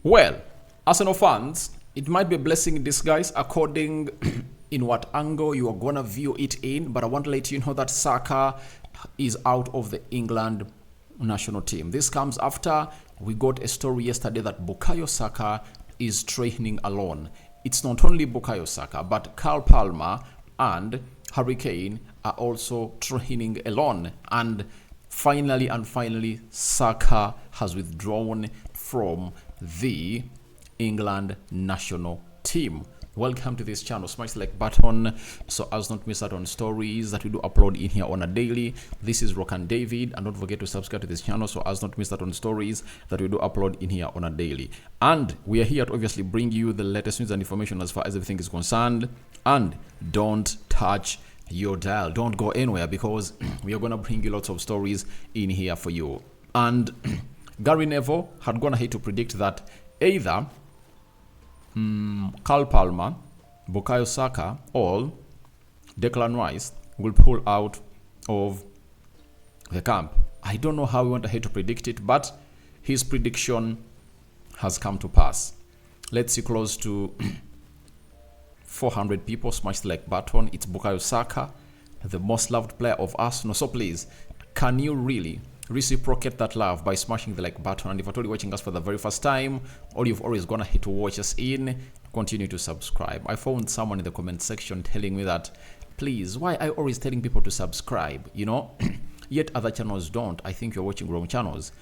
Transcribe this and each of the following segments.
Well, Arsenal fans, it might be a blessing in disguise according in what angle you are gonna view it in, but I want to let you know that Saka is out of the England national team. This comes after we got a story yesterday that Bukayo Saka is training alone. It's not only Bukayo Saka, but Carl Palmer and Harry Kane are also training alone. And finally, Saka has withdrawn from the England national team. Welcome to this channel. Smash the like button so as not miss out on stories that we do upload in here on a daily. This is Rokani David, and don't forget to subscribe to this channel so as not miss out on stories that we do upload in here on a daily. And we are here to obviously bring you the latest news and information as far as everything is concerned. And don't touch your dial, don't go anywhere, because we are gonna bring you lots of stories in here for you. And Gary Neville had gone ahead to predict that either Carl Palmer, Bukayo Saka, or Declan Rice will pull out of the camp. I don't know how we went ahead to predict it, but his prediction has come to pass. Let's see, close to 400 people smash the like button. It's Bukayo Saka, the most loved player of Arsenal. So please, can you really reciprocate that love by smashing the like button? And if at all you're watching us for the very first time, or you've always gone ahead to watch us in, continue to subscribe. I found someone in the comment section telling me that, please, why I always telling people to subscribe, you know? Yet other channels don't. I think you're watching wrong channels.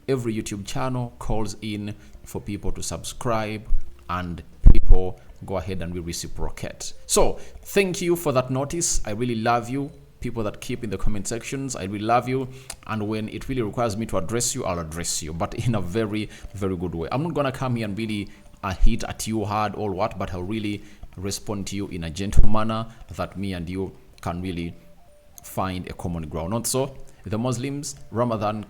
Every YouTube channel calls in for people to subscribe, and people go ahead and we reciprocate. So thank you for that notice. I really love you. People that keep in the comment sections, I really love you. And when it really requires me to address you, I'll address you, but in a very, very good way. I'm not gonna come here and really hit at you hard or what, but I'll really respond to you in a gentle manner that me and you can really find a common ground. Not so the Muslims, Ramadan,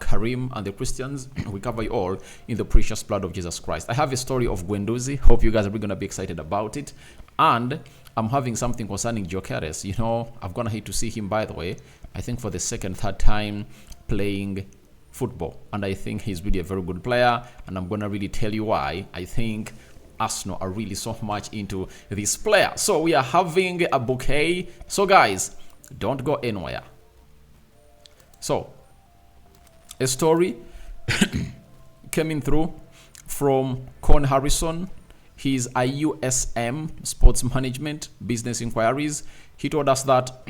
Karim, and the Christians, we cover you all in the precious blood of Jesus Christ. I have a story of Guendouzi. Hope you guys are really gonna be excited about it. And I'm having something concerning Gyökeres. You know, I've gone ahead to see him, by the way, I think for the third time playing football. And I think he's really a very good player. And I'm gonna really tell you why I think Arsenal are really so much into this player. So we are having a bouquet. So guys, don't go anywhere. So a story coming through from Con Harrison. He's a USM, Sports Management Business Inquiries. He told us that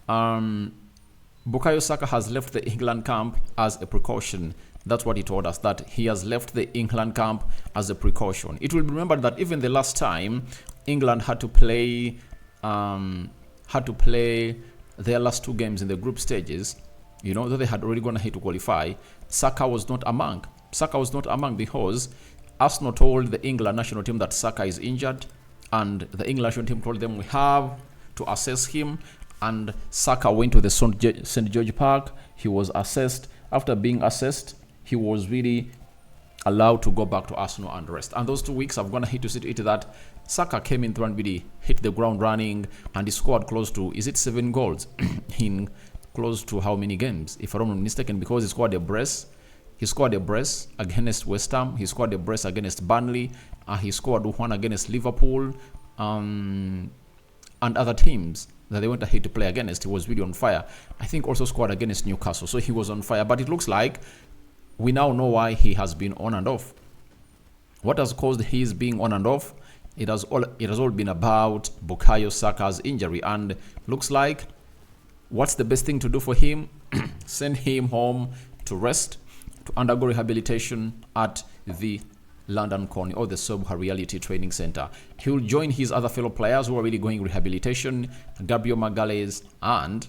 Bukayo Saka has left the England camp as a precaution. That's what he told us, that he has left the England camp as a precaution. It will be remembered that even the last time England had to play their last two games in the group stages, you know, though they had already gone ahead to qualify, Saka was not among. Because Arsenal told the England national team that Saka is injured, and the England national team told them we have to assess him. And Saka went to the St. George Park. He was assessed. After being assessed, he was really allowed to go back to Arsenal and rest. And those 2 weeks, I've gone ahead to see to it that Saka came in through and really hit the ground running, and he scored close to, is it 7 goals in close to how many games, if I'm not mistaken, because he scored a brace. He scored a brace against West Ham. He scored a brace against Burnley. He scored one against Liverpool and other teams that they went ahead to play against. He was really on fire. I think also scored against Newcastle. So he was on fire. But it looks like we now know why he has been on and off. What has caused his being on and off? It has all been about Bukayo Saka's injury. And looks like what's the best thing to do for him? Send him home to rest, to undergo rehabilitation at the London Colony or the Sober Reality Training Center. He will join his other fellow players who are really going rehabilitation, Gabriel Magalhaes and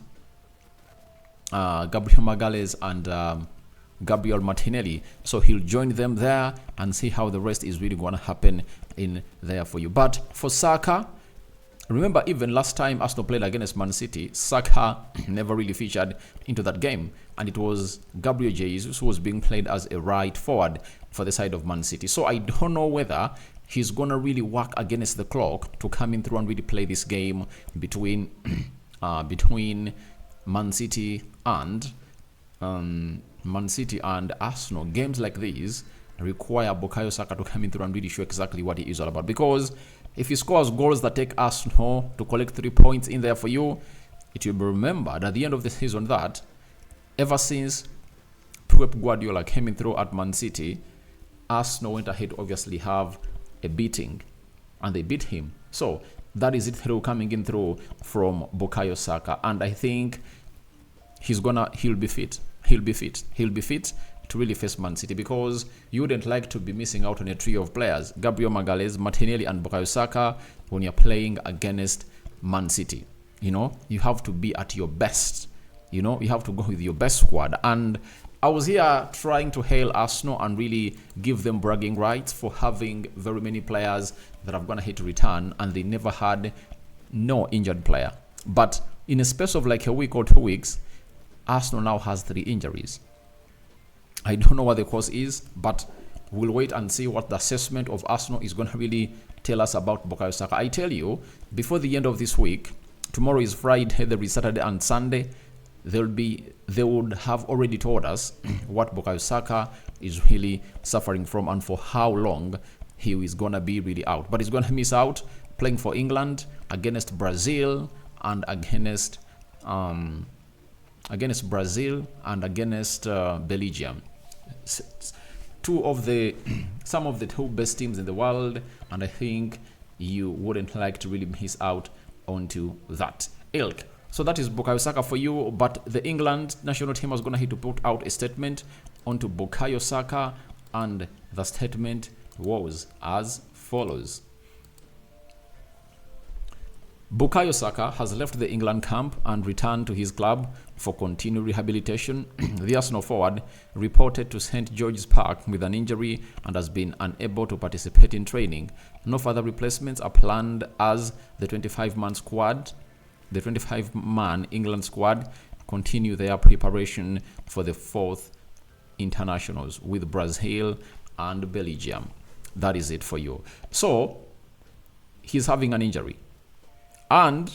Gabriel Martinelli. So he'll join them there and see how the rest is really going to happen in there for you. But for Saka, remember, even last time Arsenal played against Man City, Saka never really featured into that game. And it was Gabriel Jesus who was being played as a right forward for the side of Man City. So I don't know whether he's going to really work against the clock to come in through and really play this game between Man City and Arsenal. Games like these require Bukayo Saka to come in through and really show exactly what he is all about. Because if he scores goals that take Arsenal to collect 3 points in there for you, it will be remembered at the end of the season that ever since Pep Guardiola came in through at Man City, Arsenal went ahead to obviously have a beating, and they beat him. So that is it through coming in through from Bukayo Saka, and I think he'll be fit to really face Man City, because you wouldn't like to be missing out on a trio of players, Gabriel Magalhaes, Martinelli and Bukayo Saka, when you're playing against Man City. You know, you have to be at your best. You know, you have to go with your best squad. And I was here trying to hail Arsenal and really give them bragging rights for having very many players that have gone ahead to return, and they never had no injured player. But in a space of like a week or 2 weeks, Arsenal now has 3 injuries. I don't know what the cause is, but we'll wait and see what the assessment of Arsenal is going to really tell us about Bukayo Saka. I tell you, before the end of this week, tomorrow is Friday, there is Saturday and Sunday, they would have already told us what Bukayo Saka is really suffering from and for how long he is going to be really out. But he's going to miss out playing for England against Brazil and against Brazil and against Belgium. Some of the 2 best teams in the world, and I think you wouldn't like to really miss out onto that ilk. So that is Bukayo Saka for you, but the England national team was going to have to put out a statement onto Bukayo Saka, and the statement was as follows. Bukayo Saka has left the England camp and returned to his club for continued rehabilitation. The Arsenal forward reported to St. George's Park with an injury and has been unable to participate in training. No further replacements are planned as the 25-man England squad continue their preparation for the 4th internationals with Brazil and Belgium. That is it for you. So he's having an injury. And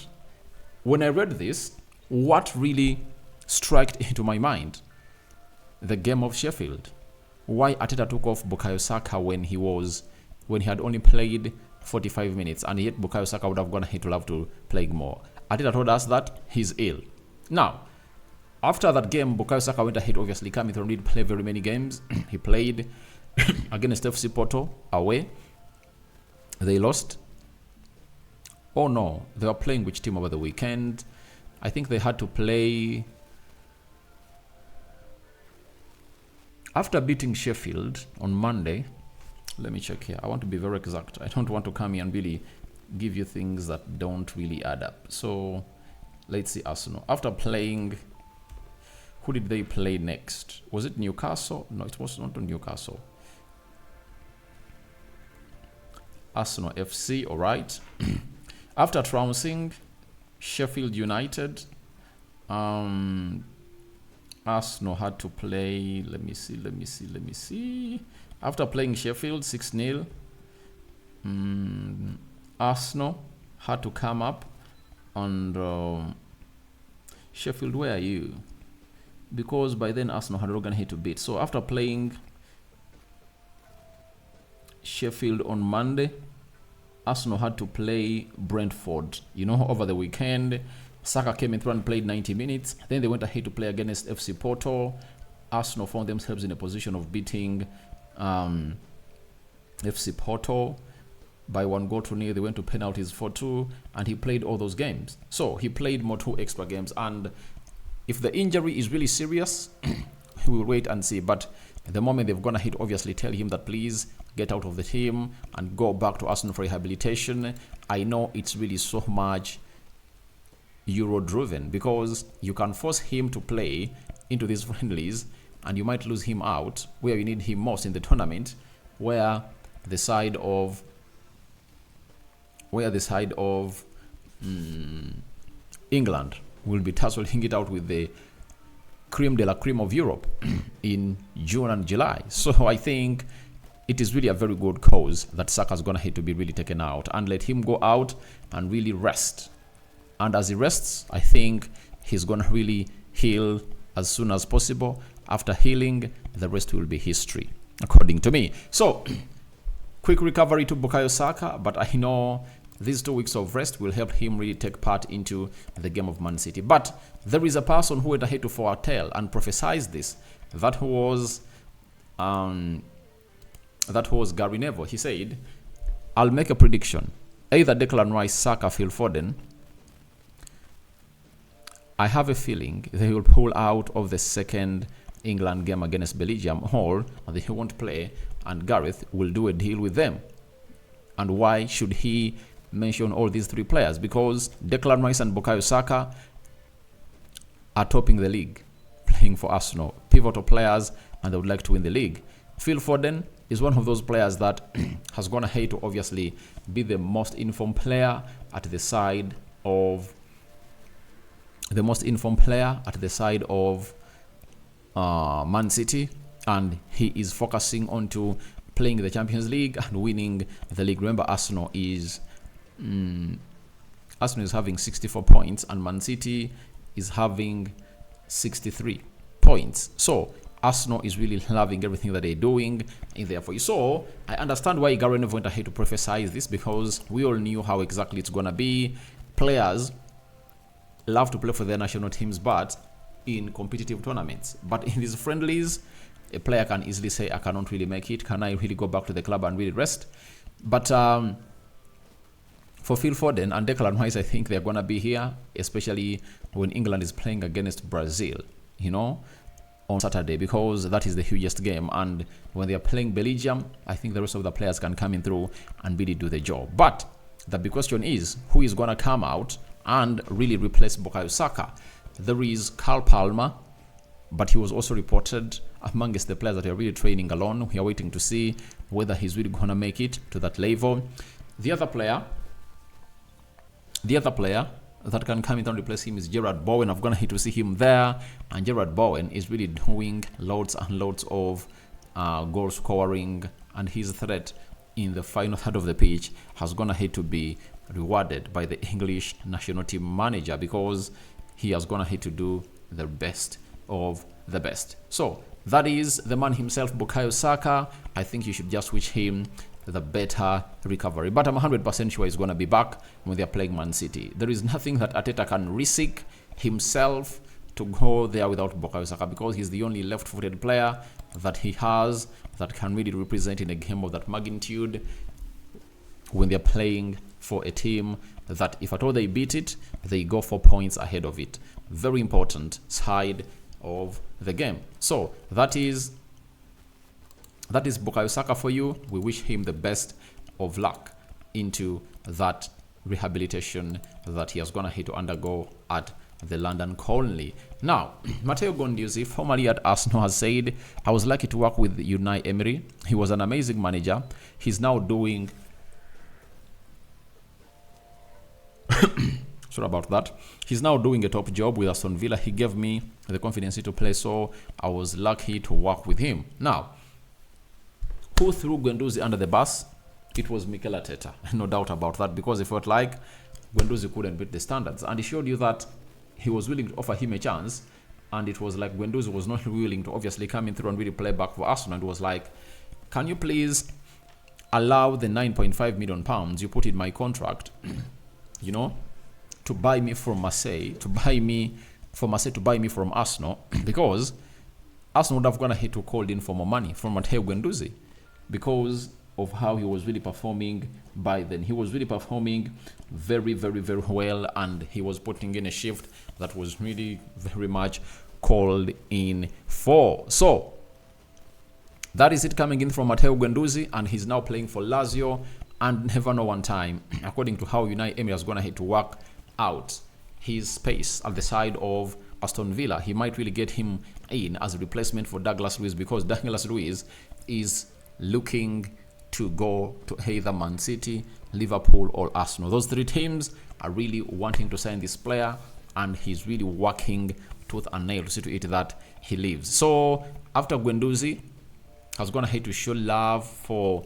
when I read this, what really struck into my mind? The game of Sheffield. Why Arteta took off Bukayo Saka when he had only played 45 minutes, and yet Bukayo Saka would have gone ahead to love to play more. Arteta told us that he's ill. Now, after that game, Bukayo Saka went ahead, obviously coming through and did play very many games. He played against FC Porto away. They lost. Oh no, they were playing which team over the weekend? I think they had to play... After beating Sheffield on Monday, let me check here. I want to be very exact. I don't want to come here and really give you things that don't really add up. So let's see Arsenal. After playing... Who did they play next? Was it Newcastle? No, it was not Newcastle. Arsenal FC, all right. After trouncing Sheffield United, Arsenal had to play, let me see. After playing Sheffield 6-0, Arsenal had to come up and Sheffield, where are you? Because by then Arsenal had Rokani here to beat. So after playing Sheffield on Monday, Arsenal had to play Brentford, over the weekend. Saka came in through and played 90 minutes. Then they went ahead to play against FC Porto. Arsenal found themselves in a position of beating FC Porto by 1-0. They went to penalties 4-2, and he played all those games. So he played more 2 extra games, and if the injury is really serious, we will wait and see. But at the moment, they've gone ahead, obviously tell him that please get out of the team and go back to Arsenal for rehabilitation. I know it's really so much Euro-driven, because you can force him to play into these friendlies and you might lose him out where you need him most in the tournament, where the side of England will be tussling it out with the creme de la creme of Europe in June and July. So I think it is really a very good cause that Saka's going to have to be really taken out and let him go out and really rest. And as he rests, I think he's going to really heal as soon as possible. After healing, the rest will be history. according to me. So, quick recovery to Bukayo Saka, but I know these 2 weeks of rest will help him really take part into the game of Man City. But there is a person who went ahead to foretell and prophesied this. That was Gary Neville. He said, "I'll make a prediction. Either Declan Rice, Saka, Phil Foden. I have a feeling they will pull out of the second England game against Belgium, or they won't play, and Gareth will do a deal with them." And why should he mention all these 3 players? Because Declan Rice and Bukayo Saka are topping the league, playing for Arsenal, pivotal players, and they would like to win the league. Phil Foden is one of those players that has gone ahead to obviously be the most informed player at the side of Man City, and he is focusing on to playing the Champions League and winning the league. Remember, Arsenal is having 64 points and Man City is having 63 points. So Arsenal is really loving everything that they're doing in there for you. So I understand why Gary Neville went ahead to prophesy this, because we all knew how exactly it's gonna be. Players love to play for their national teams, but in competitive tournaments. But in these friendlies, a player can easily say, "I cannot really make it. Can I really go back to the club and really rest?" But for Phil Foden and Declan Rice, I think they're gonna be here, especially when England is playing against Brazil, on Saturday, because that is the hugest game. And when they are playing Belgium, I think the rest of the players can come in through and really do the job. But the big question is, who is gonna come out and really replace Bukayo Saka? There is Carl Palmer, but he was also reported amongst the players that are really training alone. We are waiting to see whether he's really going to make it to that level. The other player that can come in and replace him is Gerard Bowen. I've gone to see him there, and Gerard Bowen is really doing loads and loads of goal scoring, and his threat in the final third of the pitch has gone ahead to be rewarded by the English national team manager, because he has gone ahead to do the best of the best. So that is the man himself, Bukayo Saka. I think you should just wish him the better recovery. But I'm 100% sure he's going to be back when they're playing Man City. There is nothing that Arteta can risk himself to go there without Bukayo Saka, because he's the only left-footed player that he has that can really represent in a game of that magnitude when they're playing for a team that, if at all they beat it, they go 4 points ahead of it. Very important side of the game. So that is Bukayo Saka for you. We wish him the best of luck into that rehabilitation that he has gone ahead to undergo at the London Colney. Now, Matteo Guendouzi, formerly at Arsenal, has said, "I was lucky to work with Unai Emery. He was an amazing manager. He's now doing..." Sorry about that. He's now doing a top job with Aston Villa. He gave me the confidence to play, so I was lucky to work with him. Now, who threw Guendouzi under the bus? It was Mikel Arteta. No doubt about that, because he felt like Guendouzi couldn't beat the standards. And he showed you that he was willing to offer him a chance. And it was like Guendouzi was not willing to obviously come in through and really play back for Arsenal. And it was like, "Can you please allow the £9.5 million you put in my contract, to buy me from Marseille, to buy me from Arsenal?" Because Arsenal would have gone ahead to call in for more money from Matteo Guendouzi, because of how he was really performing by then. He was really performing very, very, very well, and he was putting in a shift that was really very much called in for. So that is it coming in from Matteo Guendouzi, and he's now playing for Lazio. And never know one time, according to how Unai Emery has gone ahead to work out his space at the side of Aston Villa, he might really get him in as a replacement for Douglas Luiz, because Douglas Luiz is looking to go to either Man City, Liverpool, or Arsenal. Those 3 teams are really wanting to sign this player, and he's really working tooth and nail to see to it that he leaves. So after Guendouzi has gone ahead to show love for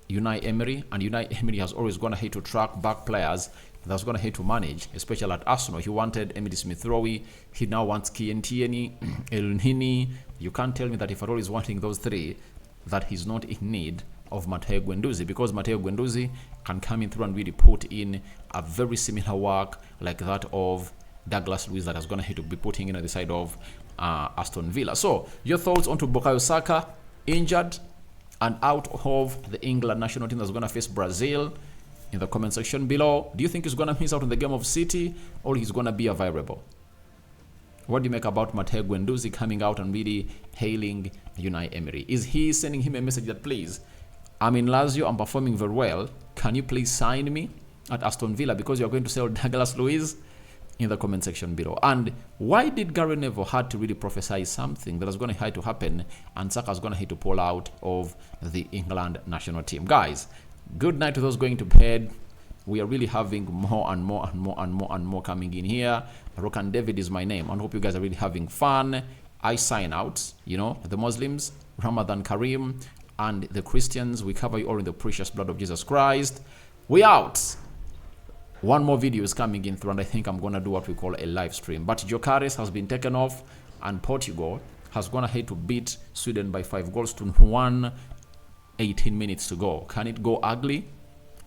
Unai Emery, and Unai Emery has always gone ahead to track back players that's going ahead to manage, especially at Arsenal. He wanted Emily Smith-Rowe. He now wants Kien Tierney, El Nini. You can't tell me that if at all he's wanting those 3, that he's not in need of Matteo Guendouzi, because Matteo Guendouzi can come in through and really put in a very similar work like that of Douglas Luiz that is going to be putting in on the side of Aston Villa. So your thoughts onto Bukayo Saka, injured and out of the England national team that's going to face Brazil, in the comment section below. Do you think he's going to miss out on the game of City, or he's going to be a variable? What do you make about Matteo Guendouzi coming out and really hailing Unai Emery? Is he sending him a message that, please, I'm in Lazio, I'm performing very well, can you please sign me at Aston Villa because you're going to sell Douglas Luiz? In the comment section below. And why did Gary Neville had to really prophesy something that was going to have to happen, and Saka is going to have to pull out of the England national team? Guys, good night to those going to bed. We are really having more and more and more and more and more coming in here. Rokani David is my name. I hope you guys are really having fun. I sign out. You know, the Muslims, Ramadan Kareem, and the Christians, we cover you all in the precious blood of Jesus Christ. We out. One more video is coming in through, and I think I'm going to do what we call a live stream. But Gyökeres has been taken off, and Portugal has gone ahead to beat Sweden by 5-1, 18 minutes to go. Can it go ugly?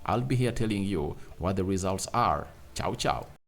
I'll be here telling you what the results are. Ciao, ciao.